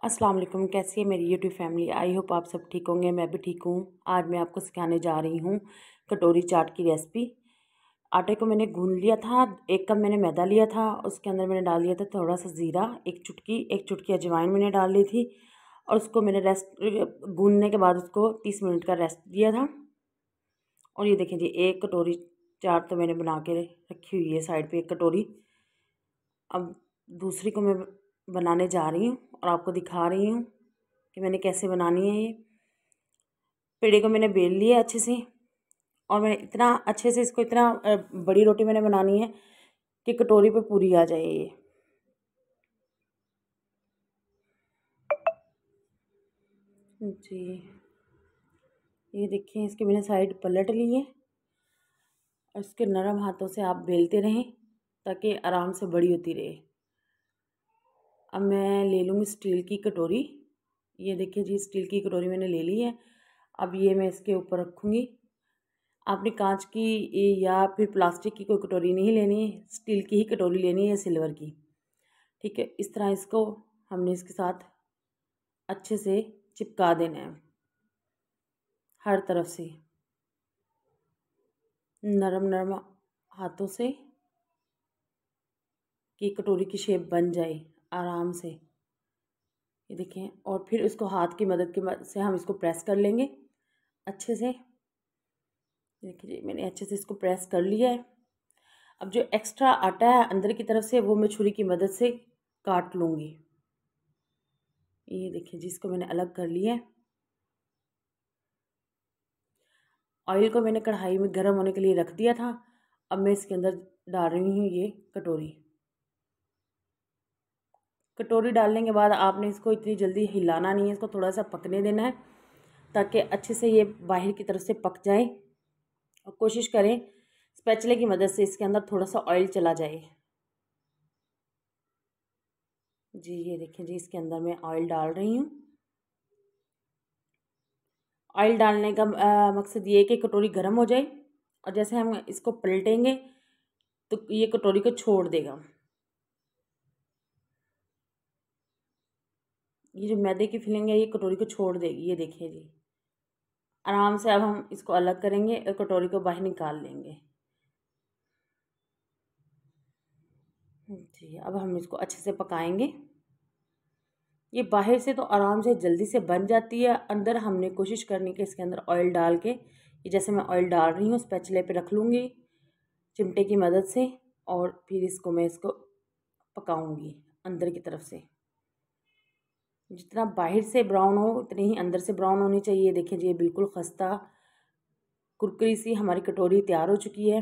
अस्सलाम वालेकुम। कैसी है मेरी यूट्यूब फैमिली। आई होप आप सब ठीक होंगे। मैं भी ठीक हूँ। आज मैं आपको सिखाने जा रही हूँ कटोरी चाट की रेसिपी। आटे को मैंने गूंद लिया था। 1 कप मैंने मैदा लिया था। उसके अंदर मैंने डाल लिया था थोड़ा सा ज़ीरा, एक चुटकी अजवाइन मैंने डाल ली थी। और उसको मैंने गूंदने के बाद उसको 30 मिनट का रेस्ट दिया था। और ये देखें जी, 1 कटोरी चाट तो मैंने बना के रखी हुई है साइड पर 1 कटोरी। अब दूसरी को मैं बनाने जा रही हूँ और आपको दिखा रही हूँ कि मैंने कैसे बनानी है। ये पेड़े को मैंने बेल लिया अच्छे से, और मैंने इतना अच्छे से इसको, इतना बड़ी रोटी मैंने बनानी है कि कटोरी पे पूरी आ जाए। ये जी, ये देखिए, इसके मैंने साइड पलट ली है और इसके नरम हाथों से आप बेलते रहें ताकि आराम से बड़ी होती रहे। अब मैं ले लूँगी स्टील की कटोरी। ये देखिए जी, स्टील की कटोरी मैंने ले ली है। अब ये मैं इसके ऊपर रखूँगी। आपने कांच की या फिर प्लास्टिक की कोई कटोरी नहीं लेनी है, स्टील की ही कटोरी लेनी है या सिल्वर की। ठीक है, इस तरह इसको हमने इसके साथ अच्छे से चिपका देना है हर तरफ से, नरम नरम हाथों से, कि कटोरी की शेप बन जाए आराम से। ये देखें, और फिर इसको हाथ की मदद से हम इसको प्रेस कर लेंगे अच्छे से। देखिए, मैंने अच्छे से इसको प्रेस कर लिया है। अब जो एक्स्ट्रा आटा है अंदर की तरफ से, वो मैं छुरी की मदद से काट लूँगी। ये देखिए जी, इसको मैंने अलग कर लिया है। ऑयल को मैंने कढ़ाई में गर्म होने के लिए रख दिया था। अब मैं इसके अंदर डाल रही हूँ ये कटोरी। कटोरी डालने के बाद आपने इसको इतनी जल्दी हिलाना नहीं है, इसको थोड़ा सा पकने देना है ताकि अच्छे से ये बाहर की तरफ से पक जाए। और कोशिश करें स्पैचुले की मदद से इसके अंदर थोड़ा सा ऑयल चला जाए। जी, ये देखिए जी, इसके अंदर मैं ऑयल डाल रही हूँ। ऑयल डालने का मकसद ये है कि कटोरी गर्म हो जाए, और जैसे हम इसको पलटेंगे तो ये कटोरी को छोड़ देगा। ये जो मैदे की फिलिंग है ये कटोरी को छोड़ देगी। ये देखिए जी, आराम से अब हम इसको अलग करेंगे और कटोरी को बाहर निकाल लेंगे। जी, अब हम इसको अच्छे से पकाएंगे। ये बाहर से तो आराम से जल्दी से बन जाती है, अंदर हमने कोशिश करनी कि इसके अंदर ऑयल डाल के, ये जैसे मैं ऑयल डाल रही हूँ स्पैचुले पे रख लूँगी चिमटे की मदद से, और फिर इसको पकाऊंगी अंदर की तरफ से। जितना बाहर से ब्राउन हो उतनी ही अंदर से ब्राउन होनी चाहिए। देखिए जी, ये बिल्कुल खस्ता कुरकुरी सी हमारी कटोरी तैयार हो चुकी है।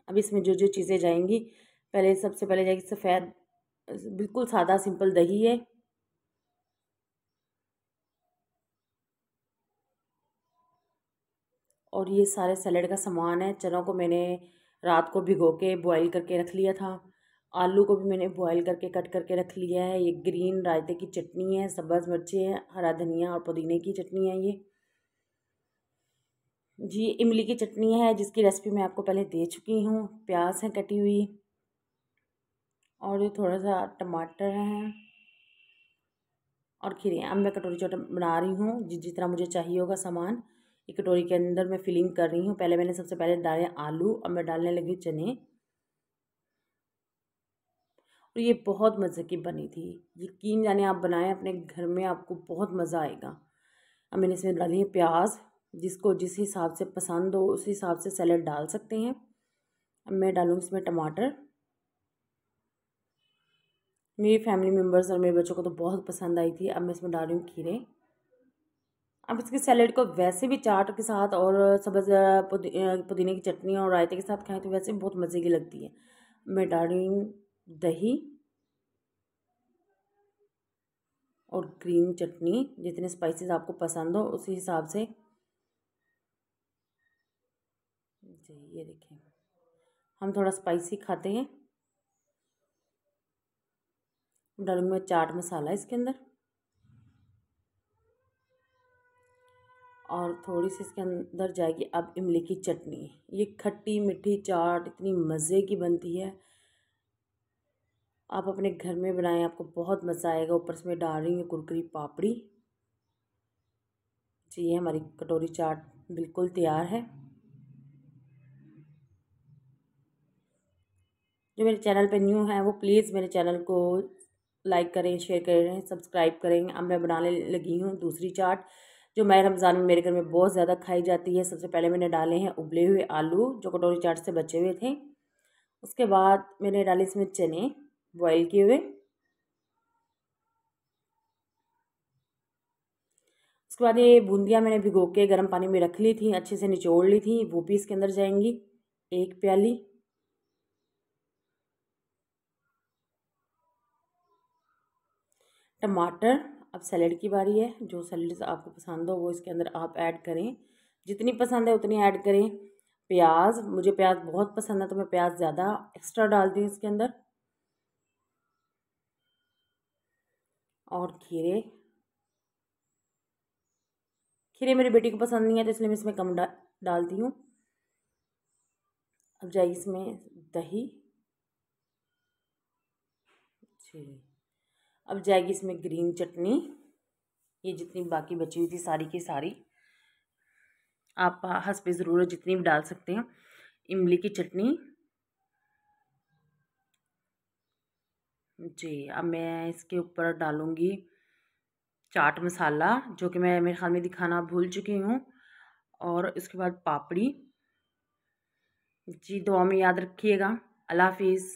अब इसमें जो जो चीज़ें जाएंगी, सबसे पहले जाएगी सफ़ेद, बिल्कुल सादा सिंपल दही है। और ये सारे सैलेड का सामान है। चनों को मैंने रात को भिगो के बॉईल करके रख लिया था। आलू को भी मैंने बॉईल करके कट करके रख लिया है। ये ग्रीन रायते की चटनी है, सब्ज़ मिर्ची है, हरा धनिया और पुदीने की चटनी है ये। जी, इमली की चटनी है जिसकी रेसिपी मैं आपको पहले दे चुकी हूँ। प्याज है कटी हुई, और ये थोड़ा सा टमाटर है और खीरे हैं। अब मैं कटोरी छोटा बना रही हूँ जितना मुझे चाहिए होगा सामान। एक कटोरी के अंदर मैं फिलिंग कर रही हूँ। पहले मैंने सबसे पहले डाले आलू, अब मैं डालने लगी चने। और ये बहुत मज़े की बनी थी। यकीन जाने आप बनाएं अपने घर में, आपको बहुत मज़ा आएगा। अब मैंने इसमें डाली है प्याज। जिसको जिस हिसाब से पसंद हो उस हिसाब से सैलेड डाल सकते हैं। अब मैं डालूँगी इसमें टमाटर। मेरी फैमिली मेम्बर्स और मेरे बच्चों को तो बहुत पसंद आई थी। अब मैं इसमें डाल रही हूँ खीरे। अब इसके सैलेड को वैसे भी चाट के साथ और सब्ज़ पुदीने की चटनी और रायते के साथ खाएं तो वैसे भी बहुत मज़े की लगती है। मैं डाल रही हूँ दही और ग्रीन चटनी। जितने स्पाइसेस आपको पसंद हो उसी हिसाब से। जी, ये देखिए, हम थोड़ा स्पाइसी खाते हैं। डालूंगी मैं चाट मसाला इसके अंदर, और थोड़ी सी इसके अंदर जाएगी अब इमली की चटनी। ये खट्टी मीठी चाट इतनी मज़े की बनती है, आप अपने घर में बनाएं, आपको बहुत मज़ा आएगा। ऊपर से मैं डाल रही हूँ कुरकुरी पापड़ी। जी, ये हमारी कटोरी चाट बिल्कुल तैयार है। जो मेरे चैनल पे न्यू है वो प्लीज़ मेरे चैनल को लाइक करें, शेयर करें, सब्सक्राइब करें। अब मैं बनाने लगी हूँ दूसरी चाट, जो मैं रमज़ान में मेरे घर में बहुत ज़्यादा खाई जाती है। सबसे पहले मैंने डाले हैं उबले हुए आलू, जो कटोरी चाट से बचे हुए थे। उसके बाद मैंने डाले इसमें चने बॉयल किए हुए। उसके बाद ये बूंदियाँ मैंने भिगो के गर्म पानी में रख ली थी, अच्छे से निचोड़ ली थी, वो भी इसके अंदर जाएंगी 1 प्याली। टमाटर, अब सैलेड की बारी है। जो सैलेड आपको पसंद हो वो इसके अंदर आप ऐड करें, जितनी पसंद है उतनी ऐड करें। प्याज, मुझे प्याज बहुत पसंद है तो मैं प्याज ज़्यादा एक्स्ट्रा डालती हूँ इसके अंदर। और खीरे, खीरे मेरी बेटी को पसंद नहीं है तो इसलिए मैं इसमें कम डालती हूँ। अब जाएगी इसमें दही। जी, अब जाएगी इसमें ग्रीन चटनी। ये जितनी बाकी बची हुई थी सारी की सारी आप हस्बे ज़रूरत जितनी भी डाल सकते हैं। इमली की चटनी। जी, अब मैं इसके ऊपर डालूँगी चाट मसाला, जो कि मैं मेरे ख़्याल में दिखाना भूल चुकी हूँ। और इसके बाद पापड़ी। जी, दुआ में याद रखिएगा। अल्लाह हाफ़िज़।